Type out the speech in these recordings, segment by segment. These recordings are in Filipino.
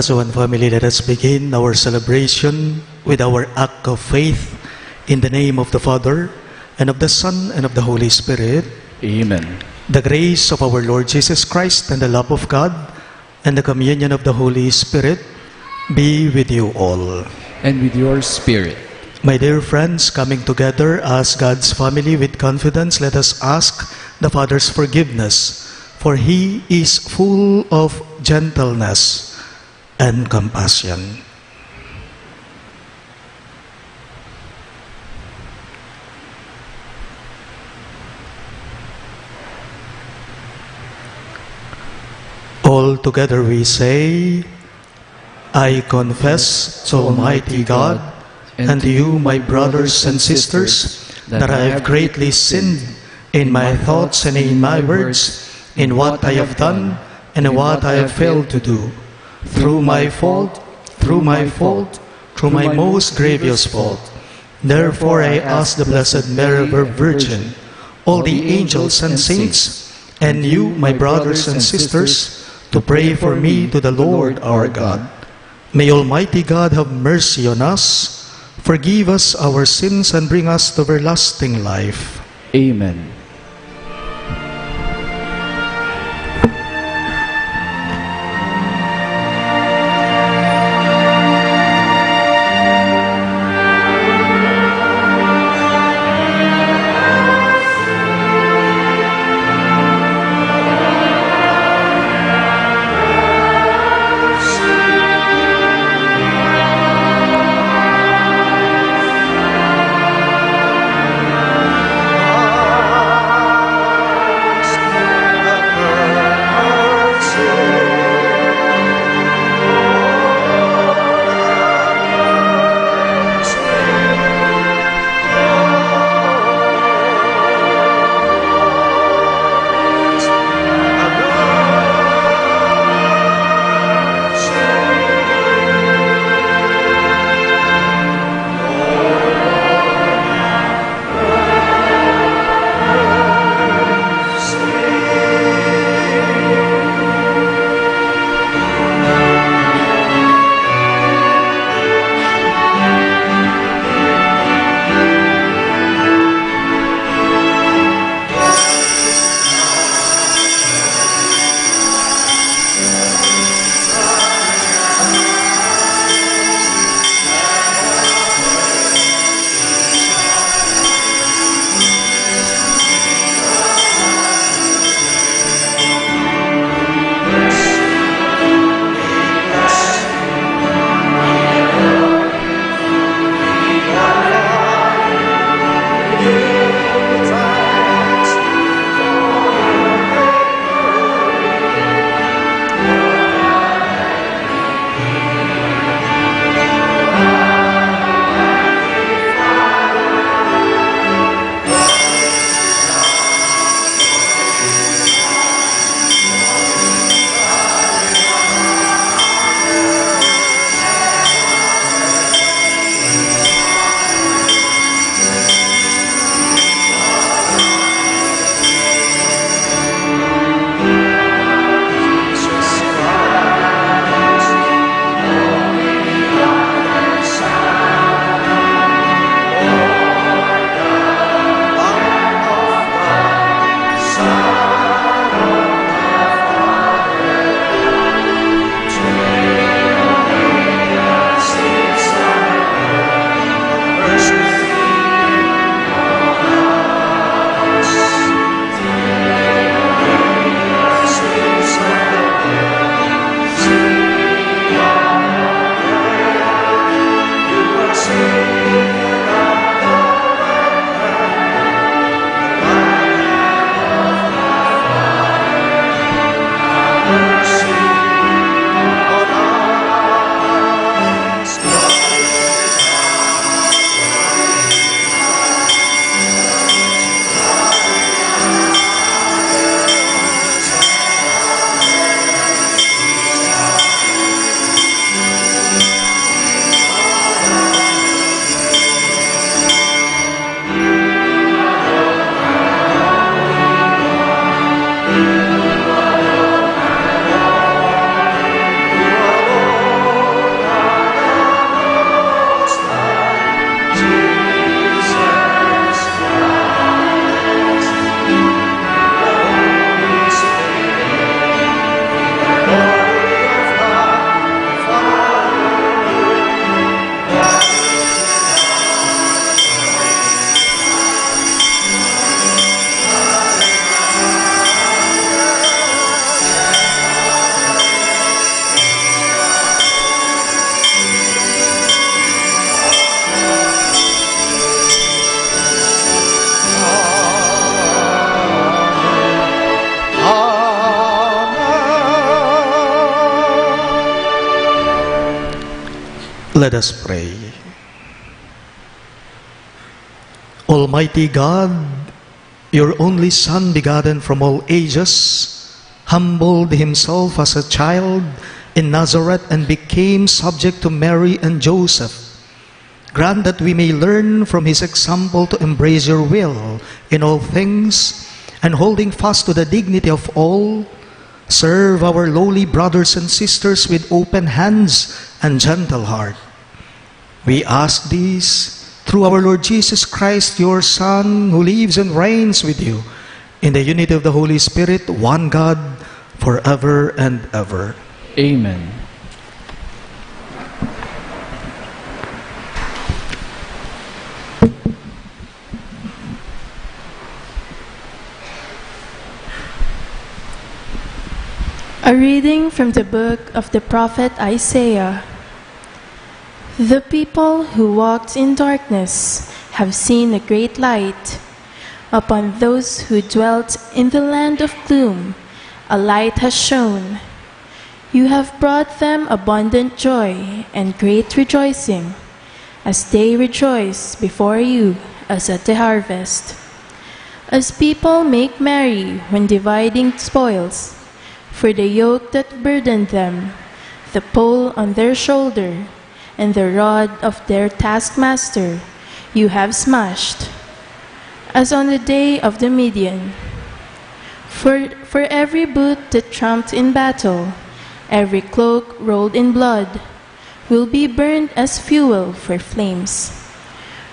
As one family, let us begin our celebration with our act of faith in the name of the Father, and of the Son, and of the Holy Spirit. Amen. The grace of our Lord Jesus Christ, and the love of God, and the communion of the Holy Spirit be with you all. And with your spirit. My dear friends, coming together as God's family with confidence, let us ask the Father's forgiveness, for He is full of gentleness and compassion. All together we say, I confess to Almighty God and to you, my brothers and sisters, that I have greatly sinned in my thoughts and in my words, in what I have done and in what I have failed to do. Through my fault, through my most grievous fault. Therefore I ask the Blessed Mary, Virgin, all the angels and saints, and you, my brothers and sisters, to pray for me to the Lord our God. May Almighty God have mercy on us, forgive us our sins, and bring us to everlasting life. Amen. Let us pray. Almighty God, your only Son, begotten from all ages, humbled himself as a child in Nazareth and became subject to Mary and Joseph. Grant that we may learn from his example to embrace your will in all things, and holding fast to the dignity of all, serve our lowly brothers and sisters with open hands and gentle heart. We ask this through our Lord Jesus Christ, your Son, who lives and reigns with you in the unity of the Holy Spirit, one God, forever and ever. Amen. A reading from the book of the prophet Isaiah. The people who walked in darkness have seen a great light. Upon those who dwelt in the land of gloom, a light has shone. You have brought them abundant joy and great rejoicing, as they rejoice before you as at the harvest. As people make merry when dividing spoils, for the yoke that burdened them, the pole on their shoulder, and the rod of their taskmaster, you have smashed, as on the day of the Midian. For every boot that tramped in battle, every cloak rolled in blood, will be burned as fuel for flames.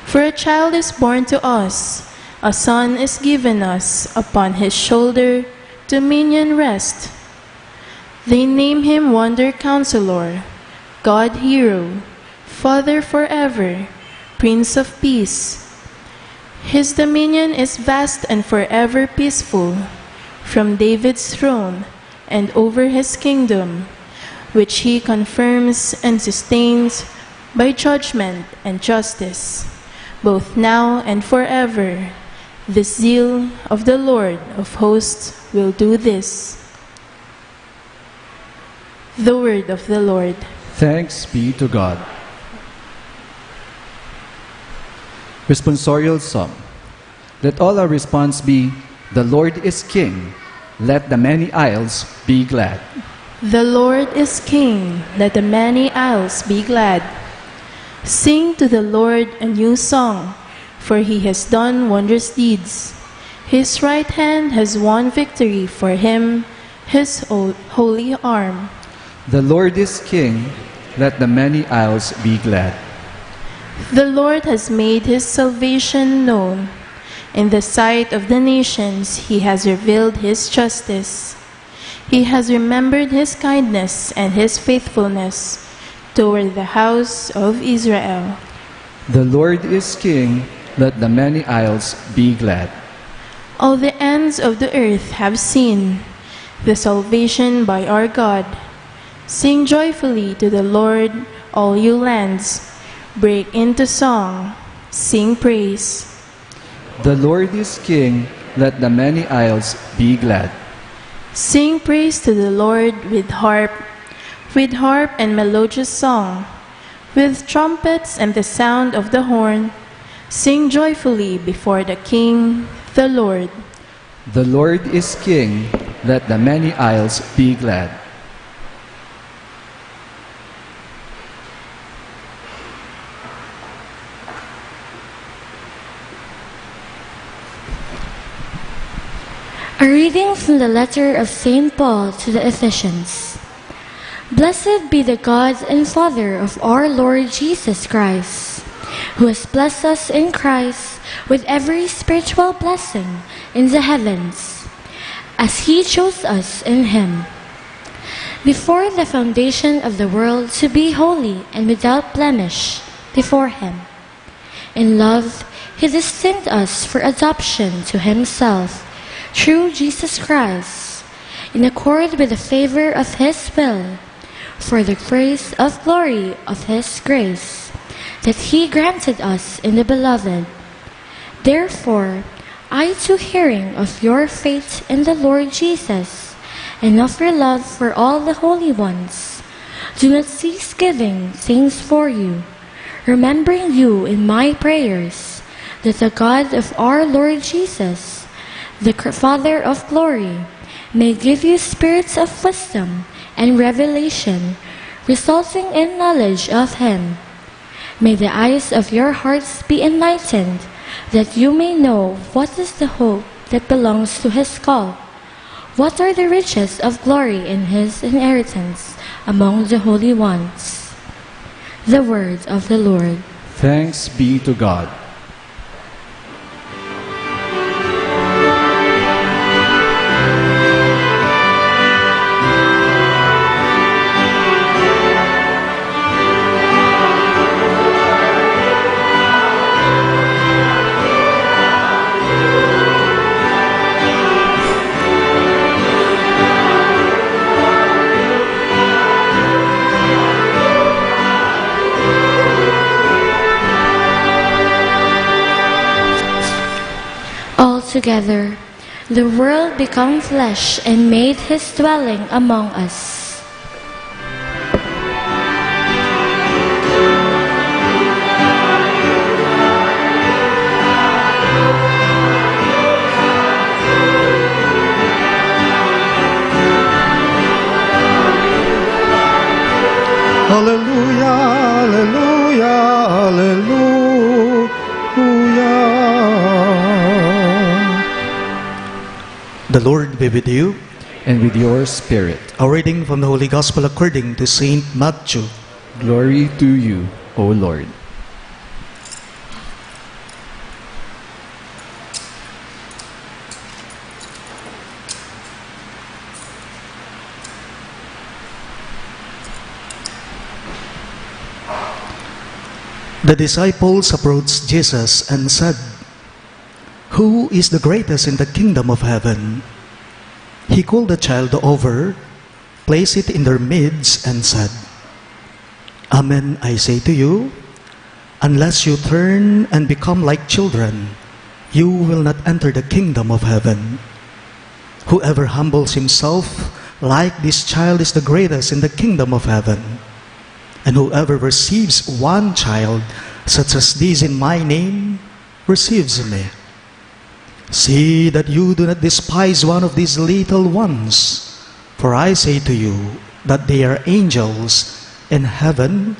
For a child is born to us, a son is given us, upon his shoulder dominion rests. They name him Wonder Counselor, God Hero, Father forever, Prince of Peace. His dominion is vast and forever peaceful, from David's throne and over his kingdom, which he confirms and sustains by judgment and justice, both now and forever. The zeal of the Lord of hosts will do this. The word of the Lord. Thanks be to God. Responsorial Psalm. Let all our response be, the Lord is King. Let the many isles be glad. The Lord is King. Let the many isles be glad. Sing to the Lord a new song, for he has done wondrous deeds. His right hand has won victory for him, his holy arm. The Lord is King. Let the many isles be glad. The Lord has made his salvation known. In the sight of the nations, he has revealed his justice. He has remembered his kindness and his faithfulness toward the house of Israel. The Lord is King. Let the many isles be glad. All the ends of the earth have seen the salvation by our God. Sing joyfully to the Lord, all you lands. Break into song, sing praise. The Lord is King. Let the many isles be glad. Sing praise to the Lord with harp and melodious song, with trumpets and the sound of the horn. Sing joyfully before the King, the Lord. The Lord is King. Let the many isles be glad. A reading from the letter of St. Paul to the Ephesians. Blessed be the God and Father of our Lord Jesus Christ, who has blessed us in Christ with every spiritual blessing in the heavens, as he chose us in him, before the foundation of the world, to be holy and without blemish before him. In love, he destined us for adoption to himself, through Jesus Christ, in accord with the favor of his will, for the praise of glory of his grace, that he granted us in the Beloved. Therefore, I too, hearing of your faith in the Lord Jesus, and of your love for all the holy ones, Do not cease giving thanks for you, remembering you in my prayers, that the God of our Lord Jesus, the Father of glory, may give you spirits of wisdom and revelation, resulting in knowledge of Him. May the eyes of your hearts be enlightened, that you may know what is the hope that belongs to His call, what are the riches of glory in His inheritance among the holy ones. The word of the Lord. Thanks be to God. Together, the world became flesh and made His dwelling among us. Hallelujah, hallelujah, hallelujah. The Lord be with you. And with your spirit. A reading from the Holy Gospel according to Saint Matthew. Glory to you, O Lord. The disciples approached Jesus and said, "Who is the greatest in the kingdom of heaven?" He called the child over, placed it in their midst, and said, "Amen, I say to you, unless you turn and become like children, you will not enter the kingdom of heaven. Whoever humbles himself like this child is the greatest in the kingdom of heaven. And whoever receives one child such as this in my name receives me. See that you do not despise one of these little ones, for I say to you that they are angels in heaven,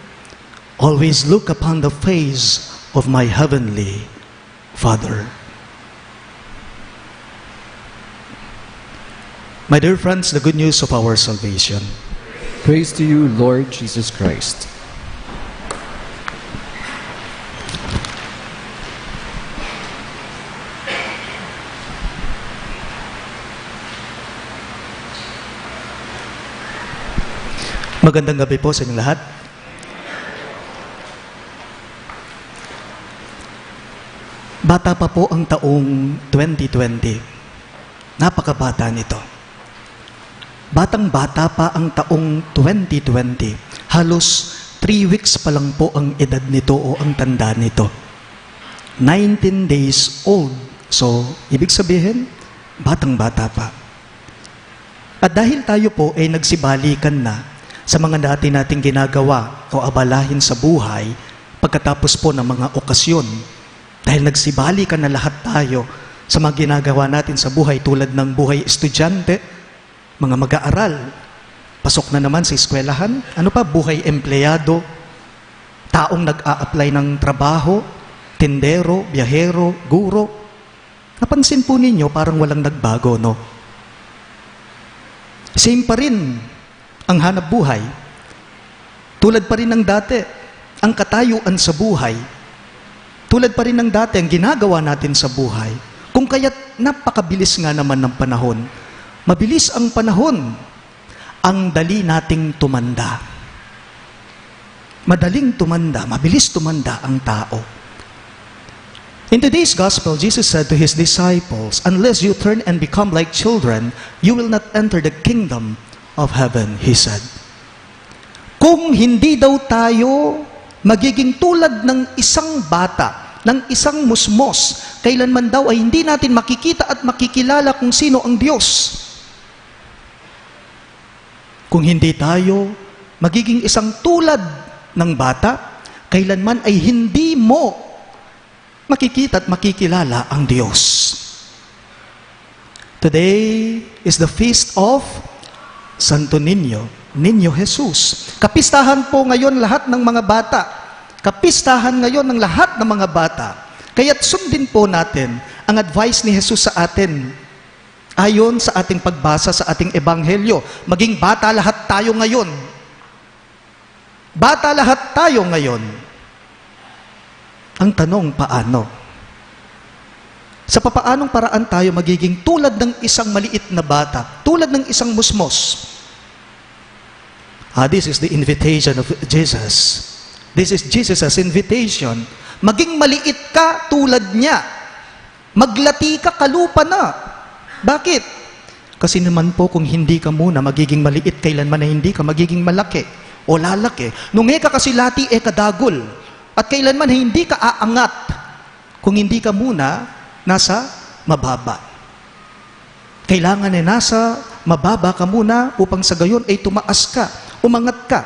always look upon the face of my heavenly Father." My dear friends, the good news of our salvation. Praise to you, Lord Jesus Christ. Magandang gabi po sa inyong lahat. Bata pa po ang taong 2020. Napakabata nito. Batang-bata pa ang taong 2020. Halos 3 weeks pa lang po ang edad nito o ang tanda nito. 19 days old. So, ibig sabihin, batang-bata pa. At dahil tayo po ay nagsibalikan na sa mga dati nating ginagawa o abalahin sa buhay pagkatapos po ng mga okasyon. Dahil nagsibalikan na lahat tayo sa mga ginagawa natin sa buhay tulad ng buhay estudyante, mga mag-aaral, pasok na naman sa eskwelahan, ano pa, buhay empleyado, taong nag-a-apply ng trabaho, tindero, biyahero, guro. Napansin po ninyo parang walang nagbago, no? Same pa rin ang hanap buhay. Tulad pa rin ng dati, ang katayuan sa buhay. Tulad pa rin ng dati, ang ginagawa natin sa buhay. Kung kaya't napakabilis nga naman ng panahon. Mabilis ang panahon. Ang dali nating tumanda. Madaling tumanda, mabilis tumanda ang tao. In today's gospel, Jesus said to His disciples, "Unless you turn and become like children, you will not enter the kingdom of heaven," He said. Kung hindi daw tayo magiging tulad ng isang bata, ng isang musmos, kailanman daw ay hindi natin makikita at makikilala kung sino ang Diyos. Kung hindi tayo magiging isang tulad ng bata, kailanman ay hindi mo makikita at makikilala ang Diyos. Today is the feast of Santo Nino, Niño Jesus. Kapistahan po ngayon lahat ng mga bata. Kapistahan ngayon ng lahat ng mga bata. Kaya't sundin po natin ang advice ni Jesus sa atin. Ayon sa ating pagbasa sa ating ebanghelyo, maging bata lahat tayo ngayon. Bata lahat tayo ngayon. Ang tanong, paano? Sa papaanong paraan tayo magiging tulad ng isang maliit na bata, tulad ng isang musmos? This is the invitation of Jesus. This is Jesus' invitation. Maging maliit ka tulad niya. Maglati ka, kalupa na. Bakit? Kasi naman po kung hindi ka muna magiging maliit, kailanman na hindi ka magiging malaki o lalaki. Nung ka kasi lati kadagol. At kailanman hindi ka aangat kung hindi ka muna nasa mababa. Kailangan ay nasa mababa ka muna upang sa gayon ay tumaas ka, umangat ka.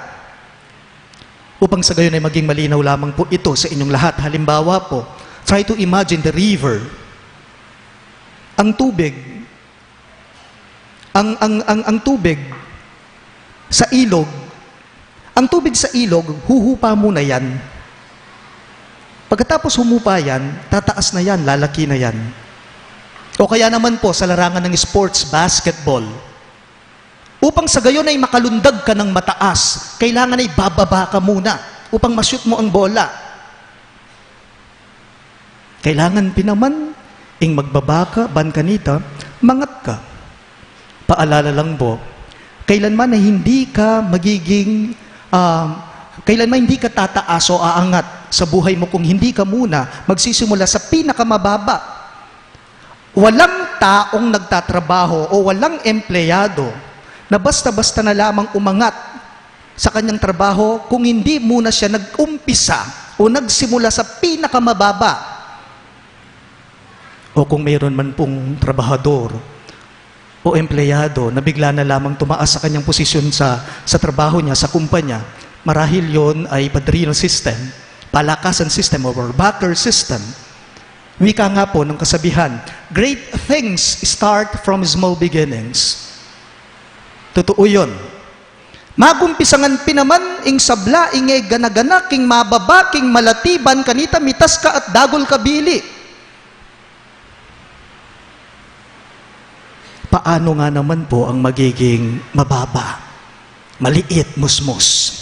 Upang sa gayon ay maging malinaw lamang po ito sa inyong lahat. Halimbawa po, try to imagine the river. Ang tubig, ang tubig sa ilog, ang tubig sa ilog, huhupa muna yan. Pagkatapos humupa yan, tataas na yan, lalaki na yan. O kaya naman po sa larangan ng sports, basketball. Upang sa gayon ay makalundag ka ng mataas, kailangan ay bababa ka muna upang ma-shoot mo ang bola. Kailangan pinaman, ing magbaba ka, bankanita, mangat ka. Paalala lang po, kailanman ay hindi ka magiging, kailanman hindi ka tataas o aangat sa buhay mo kung hindi ka muna magsisimula sa pinakamababa. Walang taong nagtatrabaho o walang empleyado na basta-basta na lamang umangat sa kanyang trabaho kung hindi muna siya nag-umpisa o nagsimula sa pinakamababa. O kung mayroon man pong trabahador o empleyado na bigla na lamang tumaas sa kanyang posisyon sa trabaho niya, sa kumpanya, marahil yon ay padrino system, palakasan system or backer system. Wika nga po ng kasabihan, great things start from small beginnings. Totoo yun. Magumpisangan pinaman ing sabla, ingay ganagana, king mababa, king malatiban, kanita mitas ka at dagol kabili. Paano nga naman po ang magiging mababa, maliit, musmos?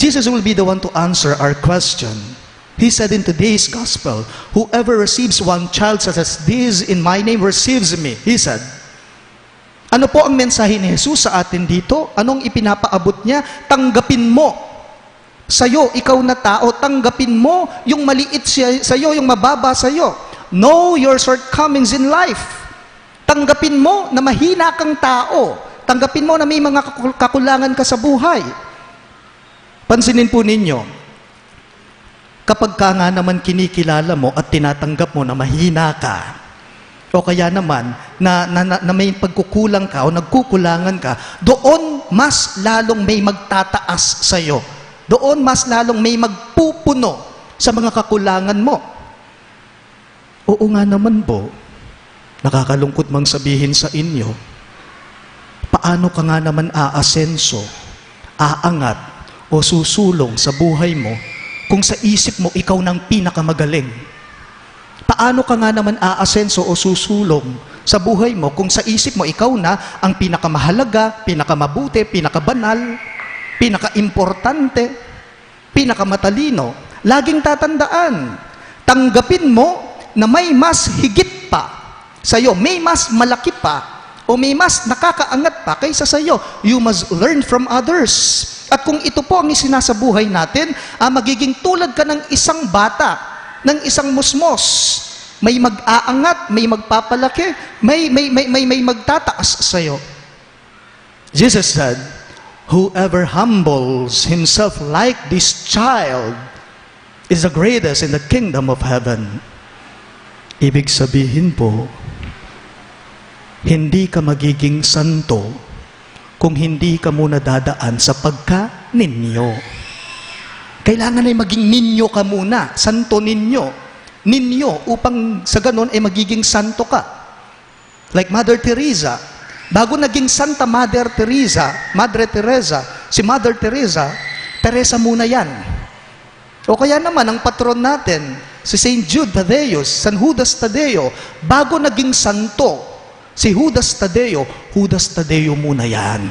Jesus will be the one to answer our question. He said in today's gospel, whoever receives one child such as this in my name receives me. He said. Ano po ang mensahe ni Jesus sa atin dito? Anong ipinapaabot niya? Tanggapin mo. Sa'yo, ikaw na tao, tanggapin mo yung maliit sa'yo, yung mababa sa'yo. Know your shortcomings in life. Tanggapin mo na mahina kang tao. Tanggapin mo na may mga kakulangan ka sa buhay. Pansinin po ninyo, kapag ka nga naman kinikilala mo at tinatanggap mo na mahina ka, o kaya naman na may pagkukulang ka o nagkukulangan ka, doon mas lalong may magtataas sa'yo. Doon mas lalong may magpupuno sa mga kakulangan mo. Oo nga naman po, nakakalungkot mang sabihin sa inyo, paano ka nga naman aasenso, aangat, o susulong sa buhay mo kung sa isip mo ikaw nang pinakamagaling? Paano ka nga naman aasenso o susulong sa buhay mo kung sa isip mo ikaw na ang pinakamahalaga, pinakamabuti, pinakabanal, pinakaimportante, pinakamatalino? Laging tatandaan, tanggapin mo na may mas higit pa sa'yo, may mas malaki pa, o may mas nakakaangat pa kaysa sa'yo. You must learn from others. At kung ito po ang isinasabuhay natin, magiging tulad ka ng isang bata, ng isang musmos. May mag-aangat, may magpapalaki, may magtataas sa'yo. Jesus said, whoever humbles himself like this child is the greatest in the kingdom of heaven. Ibig sabihin po, hindi ka magiging santo kung hindi ka muna dadaan sa pagka-ninyo. Kailangan ay maging ninyo ka muna, santo ninyo. Ninyo, upang sa ganun ay magiging santo ka. Like Mother Teresa, bago naging Santa Madre Teresa, si Mother Teresa, Teresa muna yan. O kaya naman, ang patron natin, si Saint Jude Thaddeus, San Judas Tadeo, bago naging santo, si Judas Tadeo muna yan.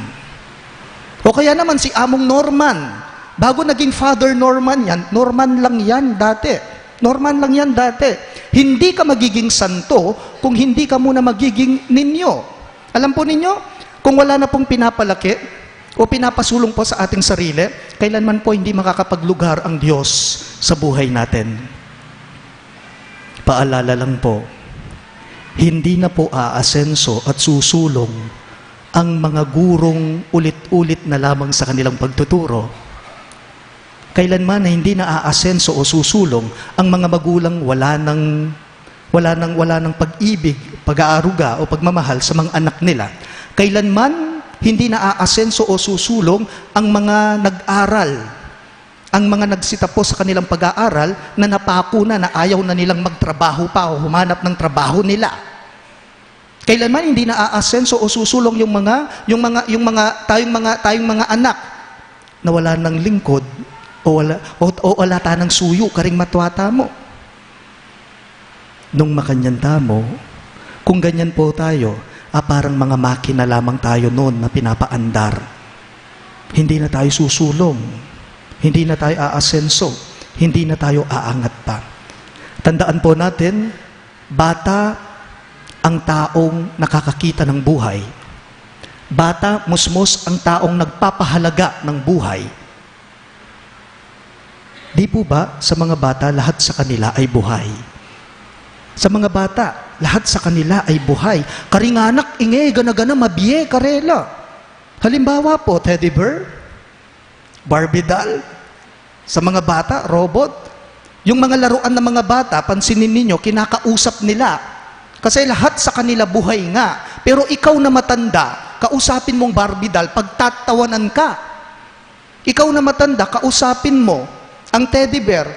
O kaya naman si Among Norman, bago naging Father Norman yan, Norman lang yan dati. Hindi ka magiging santo kung hindi ka muna magiging ninyo. Alam po ninyo, kung wala na pong pinapalaki o pinapasulong po sa ating sarili, kailanman po hindi makakapaglugar ang Diyos sa buhay natin. Paalala lang po, hindi na po aasenso at susulong ang mga gurong ulit-ulit na lamang sa kanilang pagtuturo. Kailanman na hindi na aasenso o susulong ang mga magulang wala ng pag-ibig, pag-aaruga o pagmamahal sa mga anak nila. Kailanman hindi na aasenso o susulong ang mga nag-aral, ang mga nagsitapos sa kanilang pag-aaral na napako na ayaw na nilang magtrabaho pa o humanap ng trabaho nila. Kailanman hindi na aasenso o susulong tayong mga anak na wala ng lingkod o wala tanang suyo, karing matwata mo. Nung makanyanta mo, kung ganyan po tayo, parang mga makina lamang tayo noon na pinapaandar. Hindi na tayo susulong, hindi na tayo aasenso, hindi na tayo aangat pa. Tandaan po natin, bata ang taong nakakakita ng buhay. Bata, musmos ang taong nagpapahalaga ng buhay. Di po ba, sa mga bata, lahat sa kanila ay buhay? Sa mga bata, lahat sa kanila ay buhay. Karinganak, ingay, gana-gana, mabiye, karela. Halimbawa po, teddy bear, Barbie doll. Sa mga bata, robot. Yung mga laruan ng mga bata, pansinin ninyo, kinakausap nila. Kasi lahat sa kanila buhay nga. Pero ikaw na matanda, kausapin mong Barbie doll, pagtatawanan ka. Ikaw na matanda, kausapin mo ang teddy bear,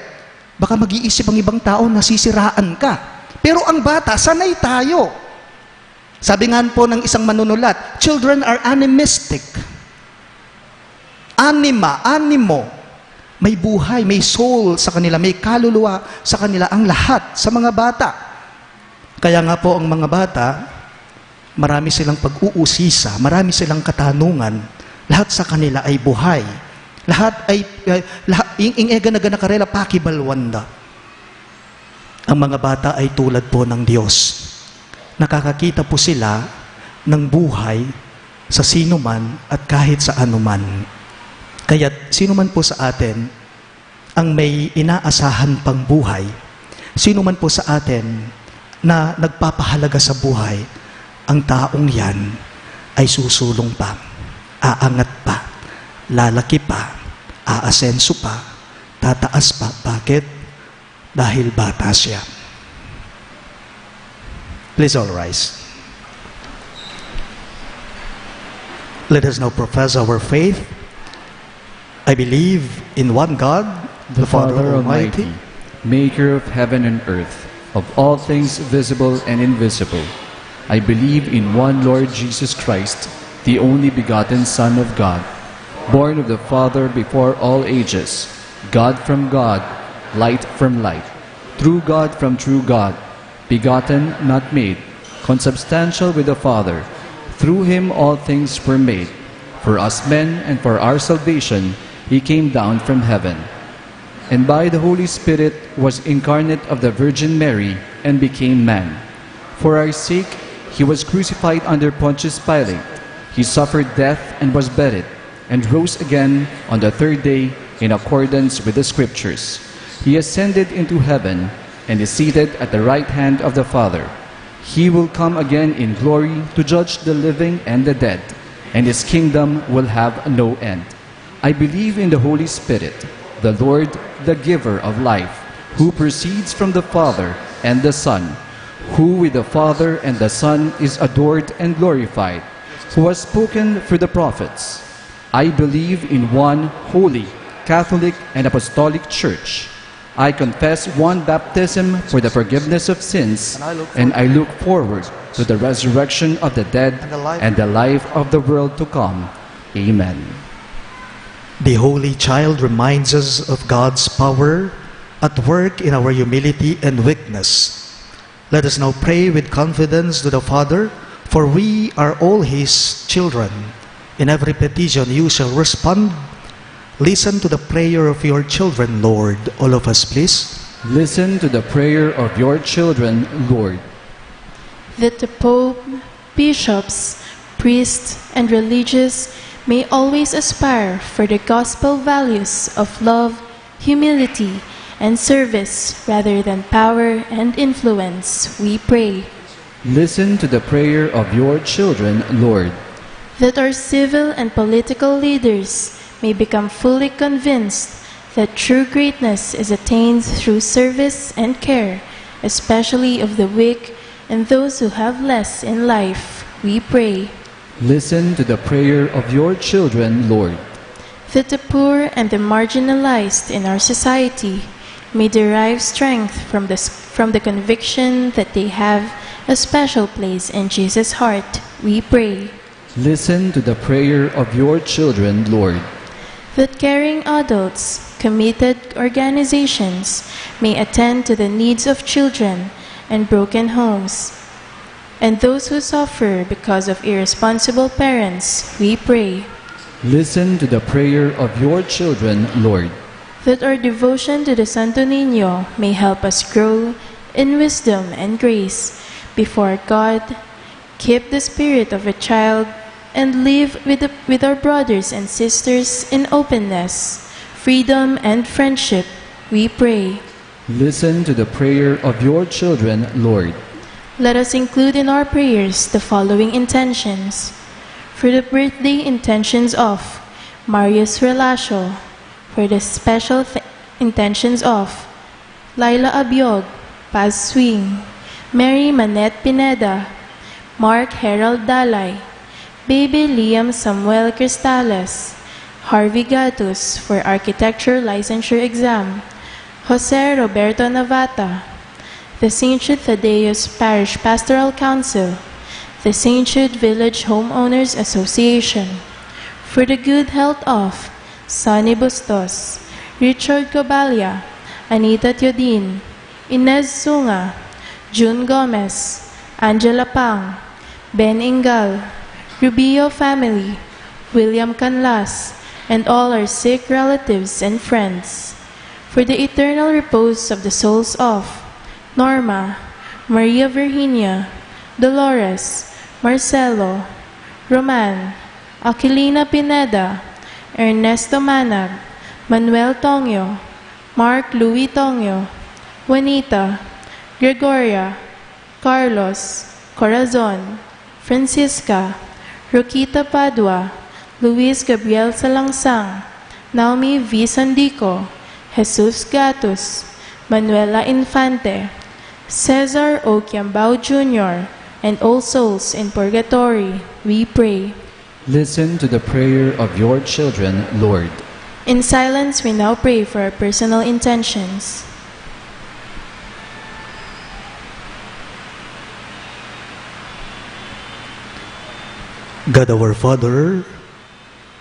baka mag-iisip ang ibang tao na sisiraan ka. Pero ang bata, sanay tayo. Sabi nga po ng isang manunulat, children are animistic. Animo. May buhay, may soul sa kanila, may kaluluwa sa kanila, ang lahat sa mga bata. Kaya nga po ang mga bata, marami silang pag-uusisa, marami silang katanungan, lahat sa kanila ay buhay. Lahat ay, ingega na karela, pakibalwanda. Ang mga bata ay tulad po ng Diyos. Nakakakita po sila ng buhay sa sino man at kahit sa anuman. Kaya sino man po sa atin ang may inaasahan pang buhay, sino man po sa atin na nagpapahalaga sa buhay, ang taong yan ay susulong pa, aangat pa, lalaki pa, aasenso pa, tataas pa. Bakit? Dahil bata siya. Please all rise. Let us now profess our faith. I believe in one God, The Father Almighty, maker of heaven and earth, of all things visible and invisible. I believe in one Lord Jesus Christ, the only begotten Son of God, born of the Father before all ages, God from God, light from light, true God from true God, begotten, not made, consubstantial with the Father. Through him all things were made. For us men and for our salvation, he came down from heaven, and by the Holy Spirit was incarnate of the Virgin Mary and became man. For our sake, he was crucified under Pontius Pilate. He suffered death and was buried, and rose again on the third day in accordance with the Scriptures. He ascended into heaven and is seated at the right hand of the Father. He will come again in glory to judge the living and the dead, and his kingdom will have no end. I believe in the Holy Spirit, the Lord, the giver of life, who proceeds from the Father and the Son, who with the Father and the Son is adored and glorified. who has spoken through the prophets. I believe in one holy, Catholic, and Apostolic Church. I confess one baptism for the forgiveness of sins, and I look forward to the resurrection of the dead and the life of the world to come. Amen. The Holy Child reminds us of God's power at work in our humility and weakness. Let us now pray with confidence to the Father, for we are all His children. In every petition you shall respond. Listen to the prayer of your children, Lord. All of us, please. Listen to the prayer of your children, Lord. That the Pope, bishops, priests, and religious may always aspire for the gospel values of love, humility, and service rather than power and influence, we pray. Listen to the prayer of your children, Lord. That our civil and political leaders may become fully convinced that true greatness is attained through service and care, especially of the weak and those who have less in life, we pray. Listen to the prayer of your children, Lord. That the poor and the marginalized in our society may derive strength from the conviction that they have a special place in Jesus' heart, we pray. Listen to the prayer of your children, Lord. That caring adults, committed organizations may attend to the needs of children and broken homes, and those who suffer because of irresponsible parents, we pray. Listen to the prayer of your children, Lord. That our devotion to the Santo Nino may help us grow in wisdom and grace before God, keep the spirit of a child, and live with our brothers and sisters in openness, freedom, and friendship, we pray. Listen to the prayer of your children, Lord. Let us include in our prayers the following intentions. For the birthday intentions of Marius Relasio, for the special intentions of Laila Abiog, Paz Swing, Mary Manette Pineda, Mark Herald Dalay, Baby Liam Samuel Cristales, Harvey Gatus for Architecture Licensure Exam, Jose Roberto Navata, the St. Jude Thaddeus Parish Pastoral Council, the St. Jude Village Homeowners Association, for the good health of Sonny Bustos, Richard Cobalia, Anita Teodin, Inez Sunga, June Gomez, Angela Pang, Ben Ingal, Rubio family, William Canlas, and all our sick relatives and friends. For the eternal repose of the souls of Norma, Maria Virginia, Dolores, Marcelo, Roman, Aquilina Pineda, Ernesto Manag, Manuel Tongyo, Mark Louis Tongyo, Juanita, Gregoria, Carlos, Corazon, Francisca, Roquita Padua, Luis Gabriel Salangsang, Naomi V. Sandico, Jesus Gatus, Manuela Infante, Cesar O. Kiambao Jr., and all souls in purgatory, we pray. Listen to the prayer of your children, Lord. In silence, we now pray for our personal intentions. God our Father,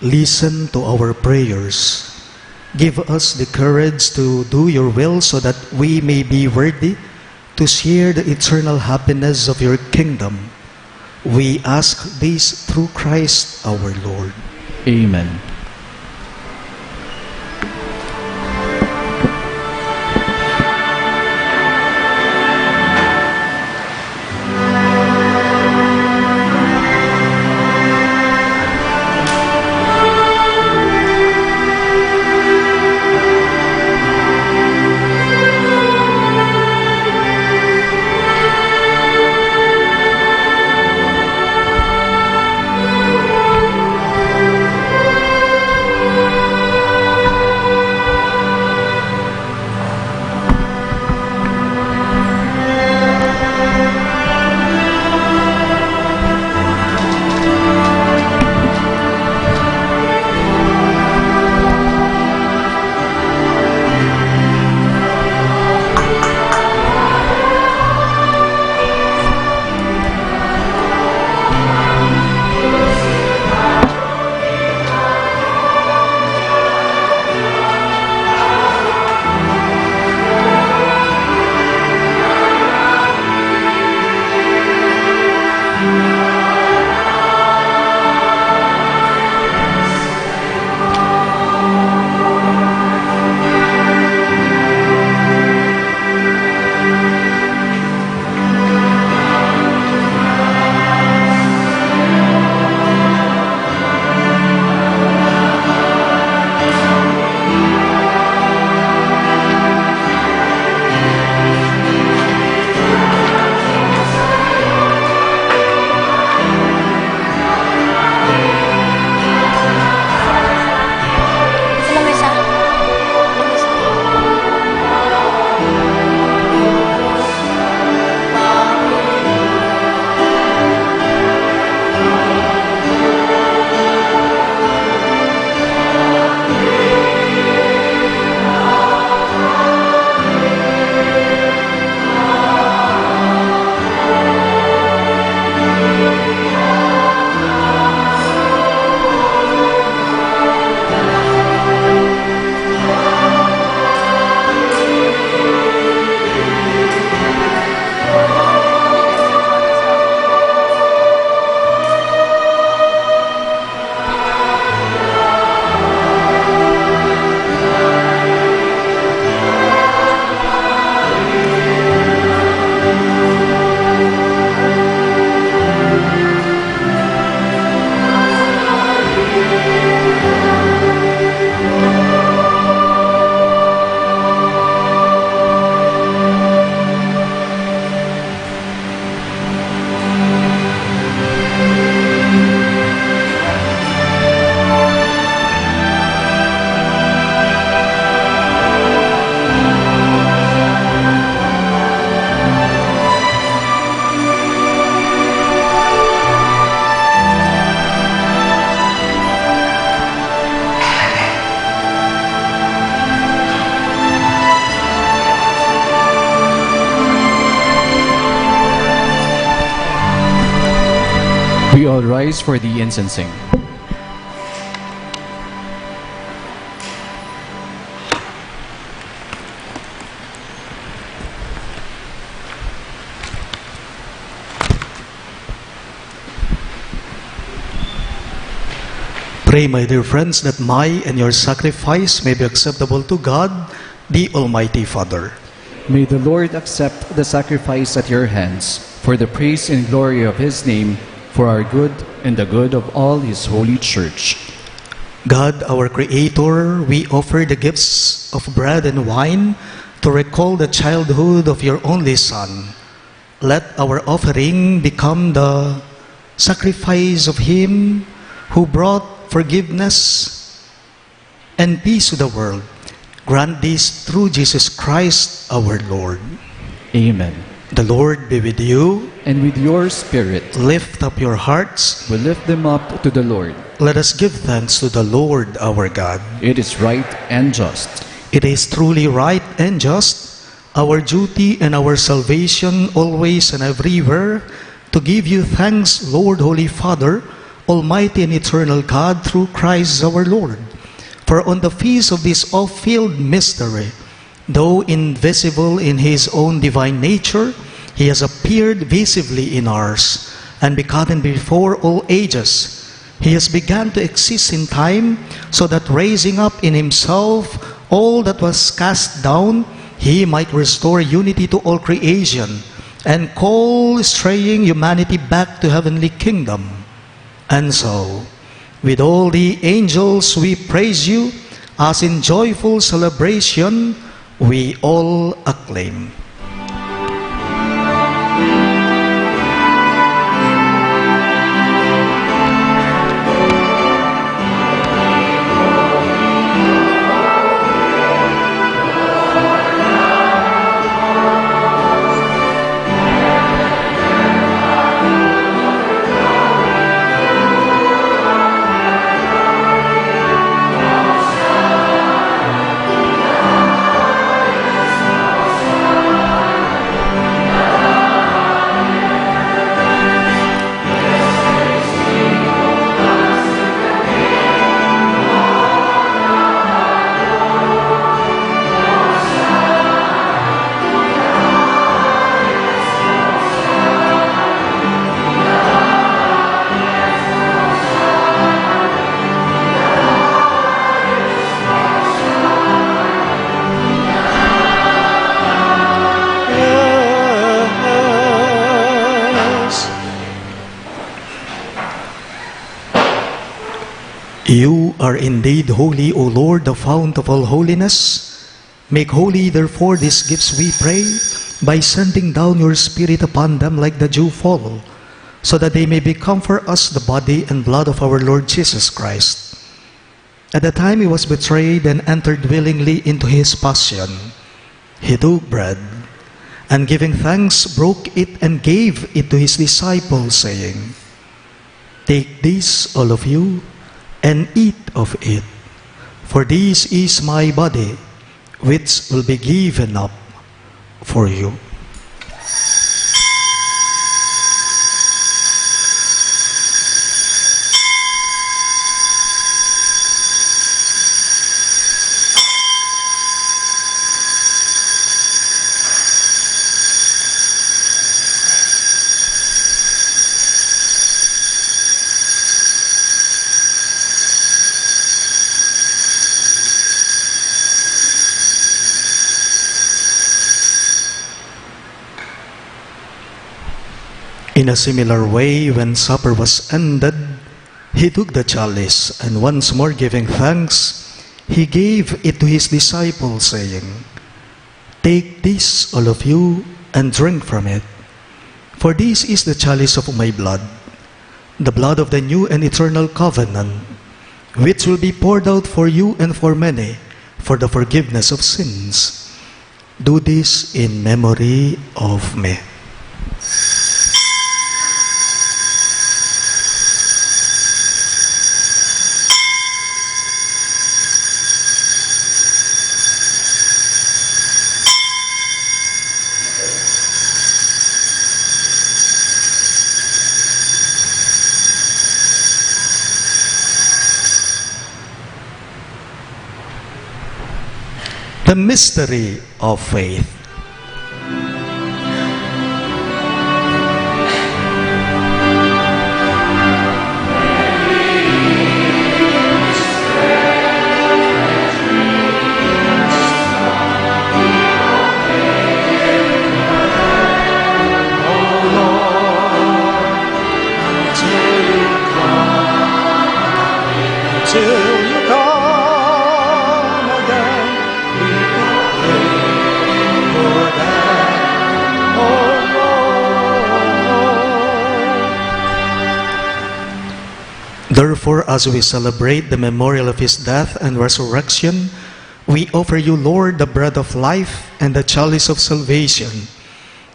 listen to our prayers. Give us the courage to do your will so that we may be worthy to share the eternal happiness of your kingdom. We ask this through Christ our Lord. Amen. all rise for the incensing. Pray, my dear friends, that my and your sacrifice may be acceptable to God, the Almighty Father. May the Lord accept the sacrifice at your hands for the praise and glory of his name, for our good and the good of all his holy church. God, our Creator, we offer the gifts of bread and wine to recall the childhood of your only Son. Let our offering become the sacrifice of him who brought forgiveness and peace to the world. Grant this through Jesus Christ our Lord. Amen. The Lord be with you. And with your spirit, Lift up your hearts. we lift them up to the Lord. Let us give thanks to the Lord our God. It is right and just. It is truly right and just, our duty and our salvation always and everywhere, to give you thanks, Lord, Holy Father, Almighty and eternal God, through Christ our Lord. For on the feast of this oft-filled mystery, though invisible in his own divine nature, he has appeared visibly in ours, and begotten before all ages. He has begun to exist in time, so that raising up in himself all that was cast down, he might restore unity to all creation, and call straying humanity back to heavenly kingdom. And so, with all the angels we praise you, as in joyful celebration we all acclaim. You are indeed holy, O Lord, the fount of all holiness. Make holy, therefore, these gifts, we pray, by sending down your Spirit upon them like the dew fall, so that they may become for us the body and blood of our Lord Jesus Christ. At the time he was betrayed and entered willingly into his passion, he took bread, and giving thanks, broke it and gave it to his disciples, saying, "Take this, all of you, and eat of it, for this is my body, which will be given up for you." In a similar way, when supper was ended, he took the chalice, and once more giving thanks, he gave it to his disciples, saying, "Take this, all of you, and drink from it. For this is the chalice of my blood, the blood of the new and eternal covenant, which will be poured out for you and for many, for the forgiveness of sins. Do this in memory of me." The mystery of faith. Therefore, as we celebrate the memorial of his death and resurrection, we offer you, Lord, the bread of life and the chalice of salvation,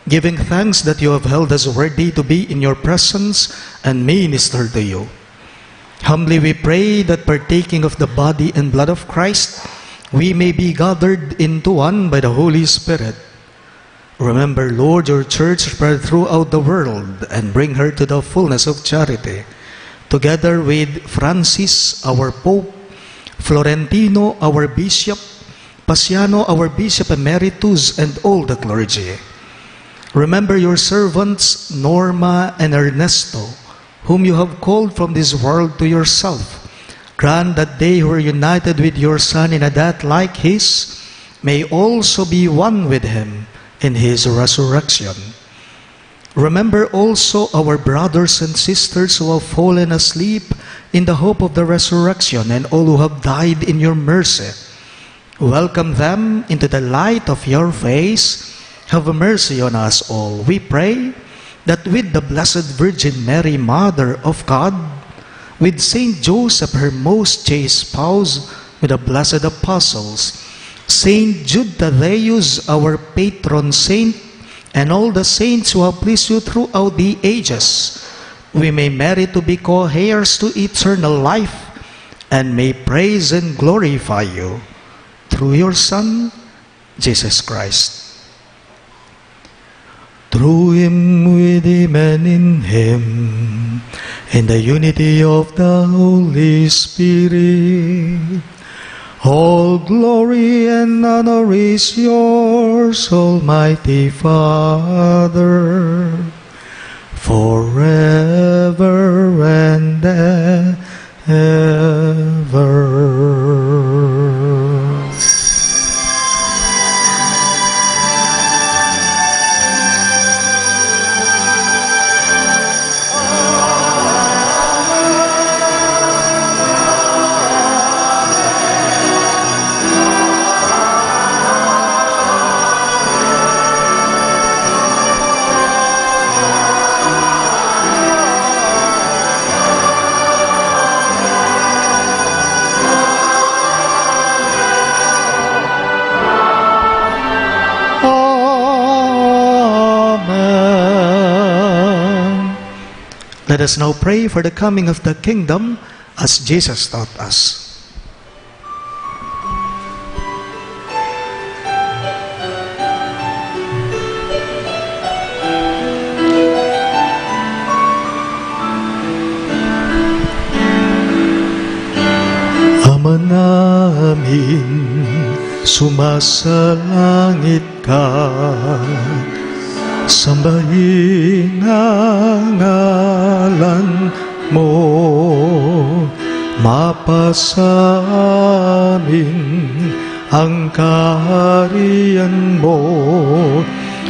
giving thanks that you have held us worthy to be in your presence and minister to you. Humbly we pray that partaking of the body and blood of Christ, we may be gathered into one by the Holy Spirit. Remember, Lord, your church spread throughout the world and bring her to the fullness of charity, together with Francis, our Pope, Florentino, our Bishop, Pasiano, our Bishop Emeritus, and all the clergy. Remember your servants, Norma and Ernesto, whom you have called from this world to yourself. Grant that they who are united with your Son in a death like his may also be one with him in his resurrection. Remember also our brothers and sisters who have fallen asleep in the hope of the resurrection, and all who have died in your mercy. Welcome them into the light of your face. Have mercy on us all, we pray, that with the Blessed Virgin Mary, Mother of God, with Saint Joseph, her most chaste spouse, with the blessed apostles, Saint Jude Thaddeus, our patron saint, and all the saints who have pleased you throughout the ages, we may merit to be co-heirs to eternal life, and may praise and glorify you through your Son, Jesus Christ. Through him, with him, and in him, in the unity of the Holy Spirit, all glory and honor is yours, Almighty Father, forever and ever. Let us now pray for the coming of the kingdom as Jesus taught us. Ama namin, sumasalangit ka, sambahin ang ngalan mo, mapasa amin ang kaharian mo,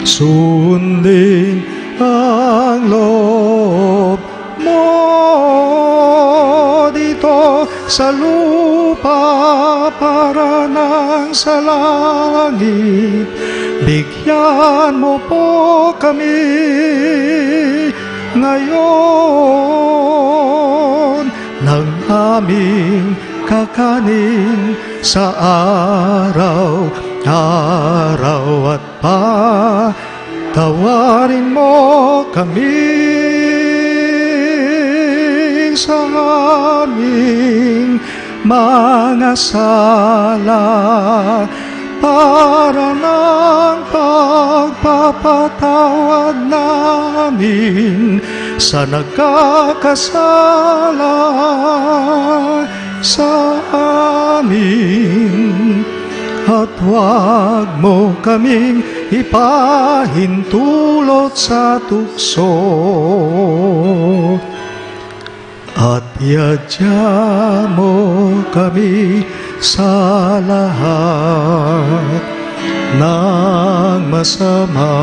sundin ang loob mo dito sa lupa para nang sa langit. Bigyan mo po kami ngayon ng aming kakanin sa araw-araw, at patawarin mo kami sa aming mga sala, para ng pagpapatawad namin sa nagkakasala sa amin, at huwag mo kaming ipahintulot sa tukso. At iadya mo kami sa lahat ng masama.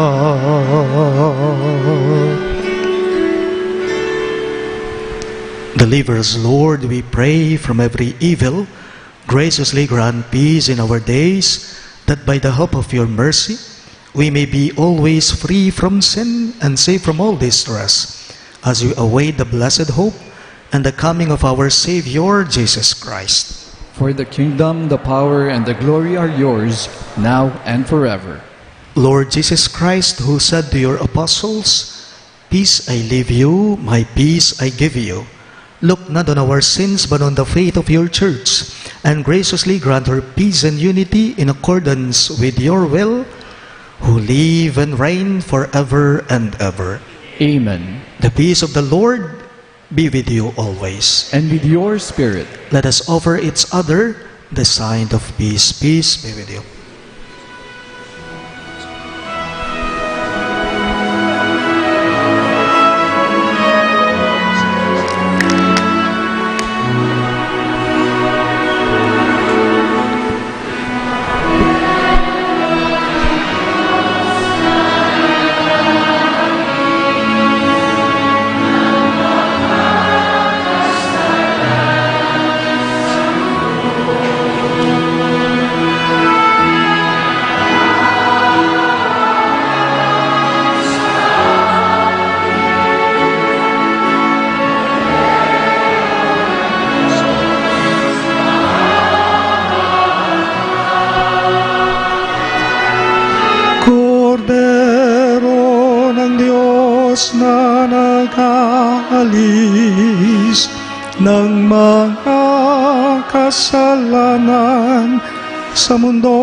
Deliver us, Lord, we pray, from every evil. Graciously grant peace in our days, that by the help of your mercy, we may be always free from sin and safe from all distress, as we await the blessed hope and the coming of our Savior, Jesus Christ. For the kingdom, the power, and the glory are yours, now and forever. Lord Jesus Christ, who said to your apostles, "Peace I leave you, my peace I give you," look not on our sins, but on the faith of your church, and graciously grant her peace and unity in accordance with your will, who live and reign forever and ever. Amen. The peace of the Lord be with you always. And with your spirit. Let us offer each other the sign of peace. Peace be with you. Kordero ng Diyos na nag-aalis ng mga kasalanan sa mundo.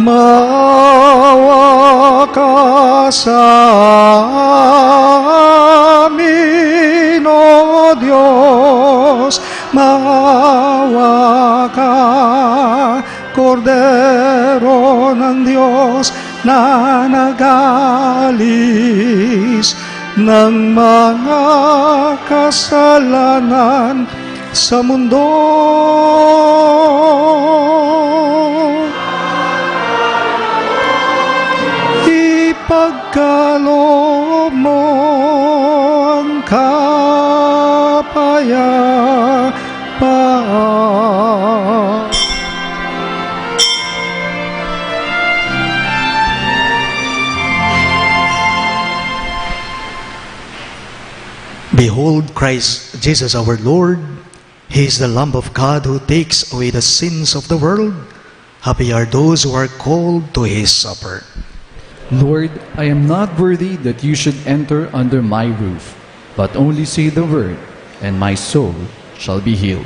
Maawa ka sa amin, O Diyos. Maawa ka, Kordero ng Diyos na nag-alis ng mga kasalanan sa mundo. Ipagkaloob mo ang kapayapaan. Behold Christ Jesus our Lord. He is the Lamb of God who takes away the sins of the world. Happy are those who are called to His supper. Lord, I am not worthy that you should enter under my roof, but only say the word, and my soul shall be healed.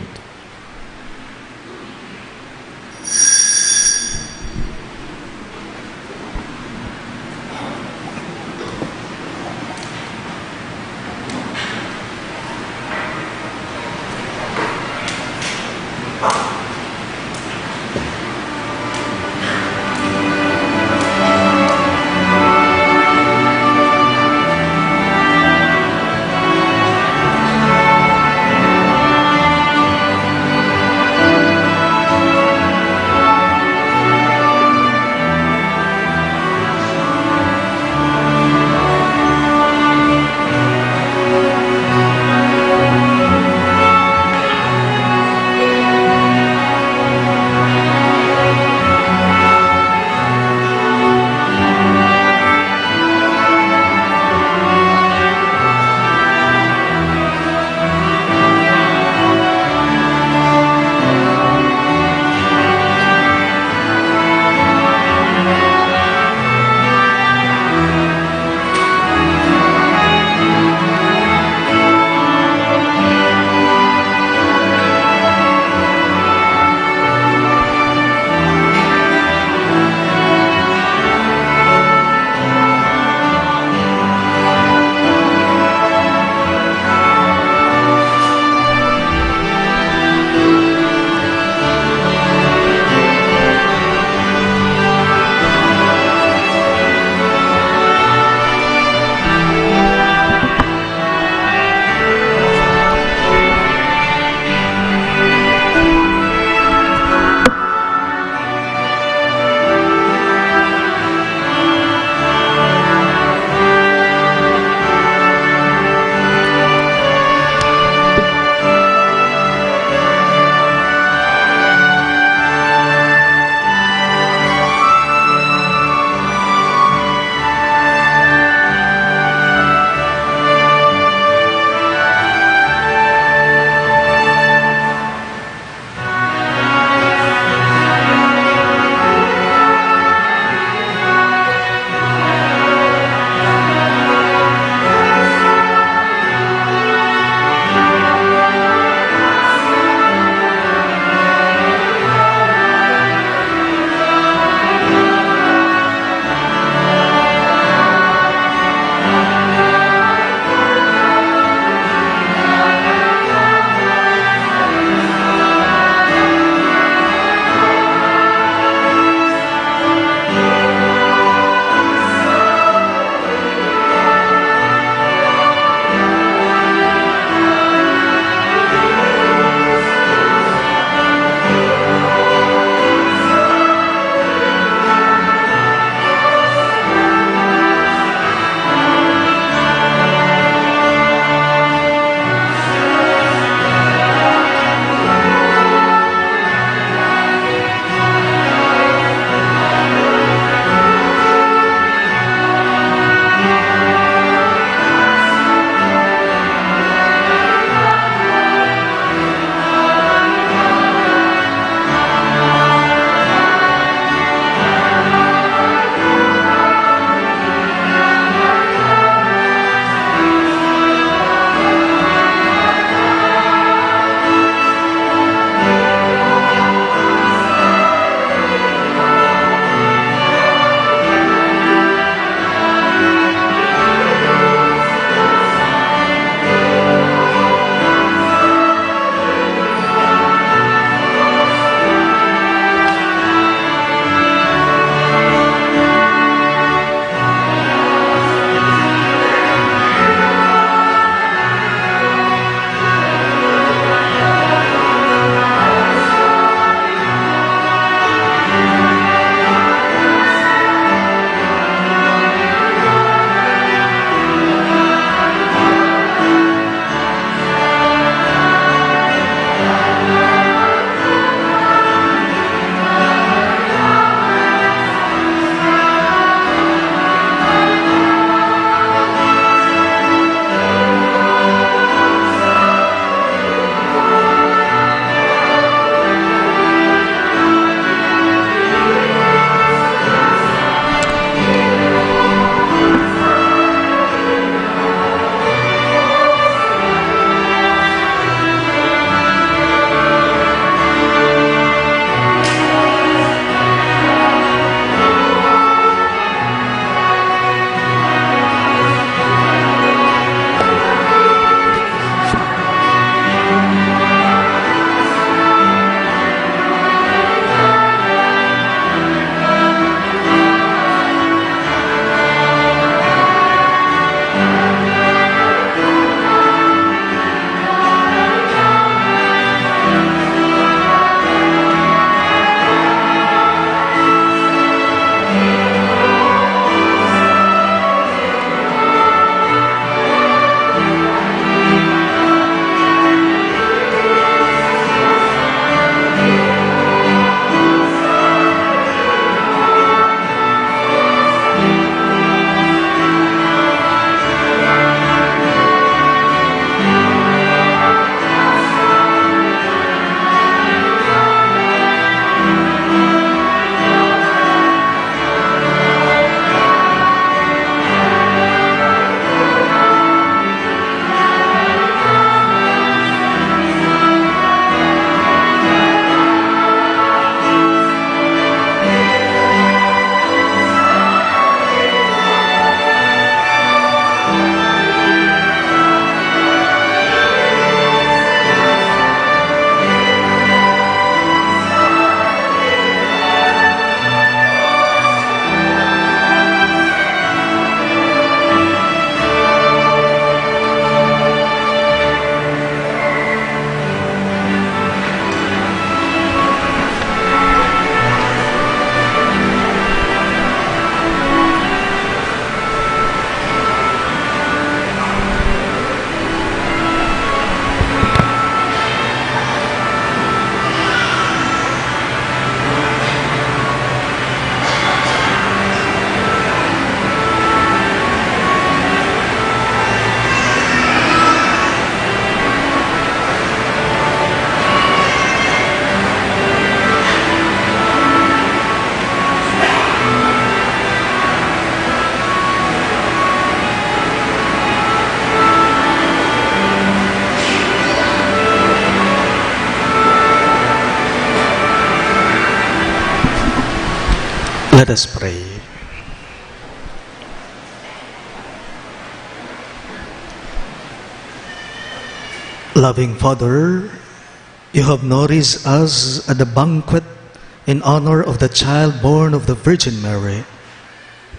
Let us pray. Loving Father, you have nourished us at the banquet in honor of the child born of the Virgin Mary.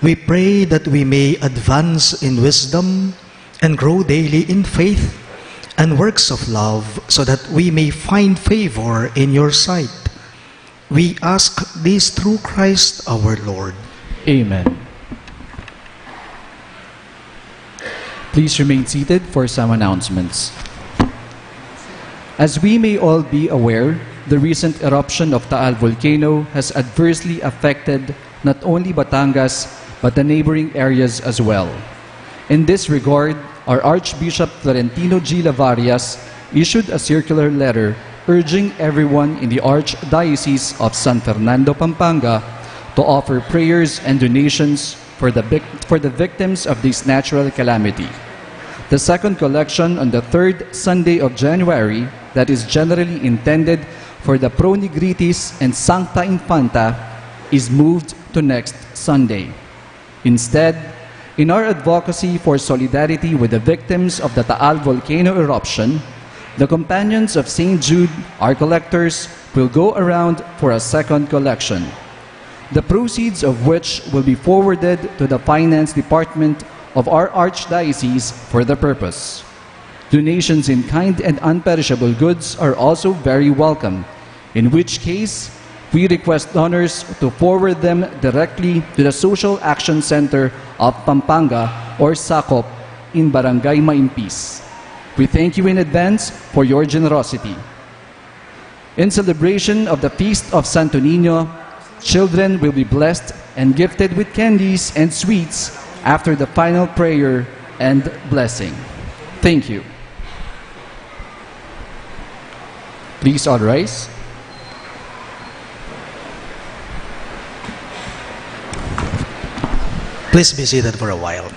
We pray that we may advance in wisdom and grow daily in faith and works of love so that we may find favor in your sight. We ask this through Christ our Lord. Amen. Please remain seated for some announcements. As we may all be aware, the recent eruption of Taal volcano has adversely affected not only Batangas but the neighboring areas as well. In this regard, our Archbishop Florentino G. Lavarias issued a circular letter urging everyone in the Archdiocese of San Fernando, Pampanga to offer prayers and donations for the victims of this natural calamity. The second collection on the third Sunday of January, that is generally intended for the Pro Nigritis and Sancta Infanta, is moved to next Sunday. Instead, in our advocacy for solidarity with the victims of the Taal volcano eruption, the Companions of St. Jude, our collectors, will go around for a second collection, the proceeds of which will be forwarded to the Finance Department of our Archdiocese for the purpose. Donations in kind and unperishable goods are also very welcome, in which case we request donors to forward them directly to the Social Action Center of Pampanga or SACOP in Barangay Mainpis. We thank you in advance for your generosity. In celebration of the Feast of Santo Nino, children will be blessed and gifted with candies and sweets after the final prayer and blessing. Thank you. Please all rise. Please be seated for a while.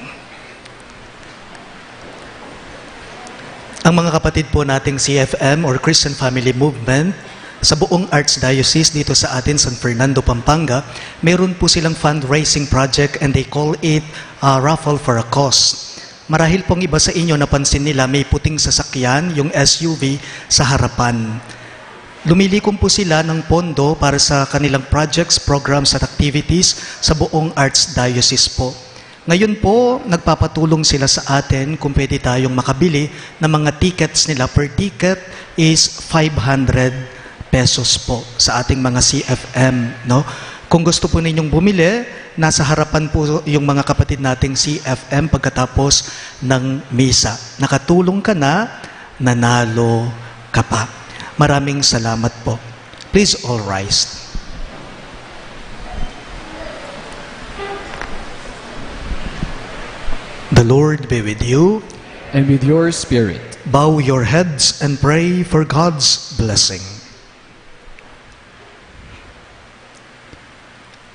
Ang mga kapatid po nating CFM or Christian Family Movement sa buong Archdiocese dito sa atin, San Fernando, Pampanga, meron po silang fundraising project and they call it Raffle for a Cause. Marahil pong iba sa inyo napansin nila may puting sasakyan, yung SUV, sa harapan. Lumilikom po sila ng pondo para sa kanilang projects, programs at activities sa buong Archdiocese po. Ngayon po, nagpapatulong sila sa atin kung pwede tayong makabili ng mga tickets nila. Per ticket is 500 pesos po sa ating mga CFM. No? Kung gusto po ninyong bumili, nasa harapan po yung mga kapatid nating CFM pagkatapos ng misa. Nakatulong ka na, nanalo ka pa. Maraming salamat po. Please all rise. The Lord be with you. And with your spirit. Bow your heads and pray for God's blessing.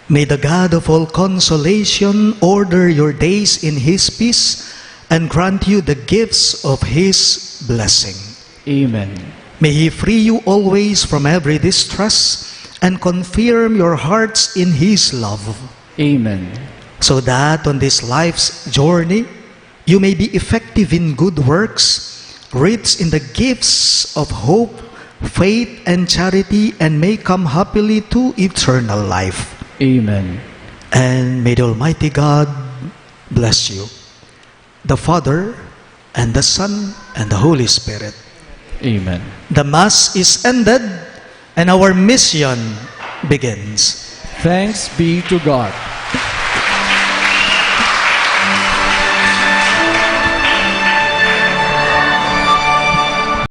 May the God of all consolation order your days in His peace and grant you the gifts of His blessing. Amen. May He free you always from every distress and confirm your hearts in His love. Amen. So that on this life's journey, you may be effective in good works, rich in the gifts of hope, faith, and charity, and may come happily to eternal life. Amen. And may the Almighty God bless you, the Father, and the Son, and the Holy Spirit. Amen. The Mass is ended, and our mission begins. Thanks be to God.